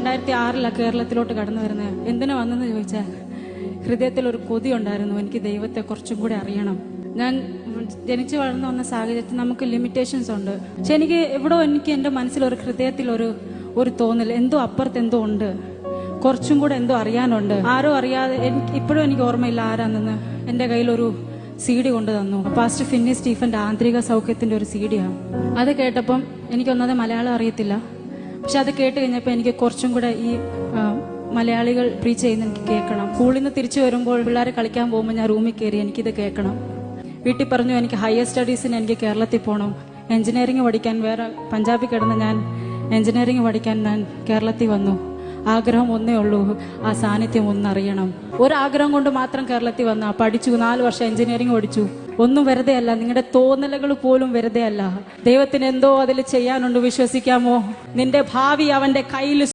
2006 കേരളത്തിലോട്ട് കടന്നു വരുന്നത്. എന്തിനു വന്നെന്ന് ചോദിച്ചാൽ ഹൃദയത്തിൽ ഒരു കൊതി ഉണ്ടായിരുന്നു, എനിക്ക് ദൈവത്തെ കുറച്ചും കൂടെ അറിയണം. ഞാൻ ജനിച്ചു വളർന്നു വന്ന സാഹചര്യത്തിൽ നമുക്ക് ലിമിറ്റേഷൻസ് ഉണ്ട്. പക്ഷെ എനിക്ക് എൻ്റെ മനസ്സിലൊരു ഹൃദയത്തിൽ ഒരു തോന്നൽ, എന്തോ അപ്പുറത്ത് എന്തോ ഉണ്ട്, കുറച്ചും കൂടെ എന്തോ അറിയാനുണ്ട്. ആരോ അറിയാതെ ഇപ്പോഴും എനിക്ക് ഓർമ്മയില്ല ആരാണെന്ന്. എൻ്റെ കയ്യിലൊരു CD കൊണ്ട് തന്നു. പാസ്റ്റർ ഫിന്നി സ്റ്റീഫന്റെ ആന്തരിക സൗഖ്യത്തിന്റെ ഒരു CD-യാണ്. അത് കേട്ടപ്പം എനിക്കൊന്നത് മലയാളം അറിയത്തില്ല. പക്ഷെ അത് കേട്ട് കഴിഞ്ഞപ്പോൾ എനിക്ക് കുറച്ചും കൂടെ ഈ മലയാളികൾ പ്രീച്ച് ചെയ്യുന്ന എനിക്ക് കേൾക്കണം. സ്കൂളിൽ നിന്ന് തിരിച്ചു വരുമ്പോൾ പിള്ളേർ കളിക്കാൻ പോകുമ്പോൾ ഞാൻ റൂമിൽ കയറി എനിക്കിത് കേൾക്കണം. വീട്ടിൽ പറഞ്ഞു എനിക്ക് ഹയർ സ്റ്റഡീസിന് എനിക്ക് കേരളത്തിൽ പോകണം, എഞ്ചിനീയറിംഗ് പഠിക്കാൻ. വേറെ പഞ്ചാബിൽ കിടന്ന് ഞാൻ എഞ്ചിനീയറിംഗ് പഠിക്കാൻ ഞാൻ കേരളത്തിൽ വന്നു. ആഗ്രഹം ഒന്നേ ഉള്ളൂ, ആ സാന്നിധ്യം ഒന്നറിയണം. ഒരാഗ്രഹം കൊണ്ട് മാത്രം കേരളത്തിൽ വന്ന പഠിച്ചു, 4 വർഷം എഞ്ചിനീയറിംഗ് പഠിച്ചു. ഒന്നും വെറുതെ അല്ല, നിങ്ങളുടെ തോന്നലുകൾ പോലും വെറുതെ അല്ല. ദൈവത്തിന് എന്തോ അതിൽ ചെയ്യാനുണ്ട്. വിശ്വസിക്കാമോ? നിന്റെ ഭാവി അവന്റെ കയ്യിൽ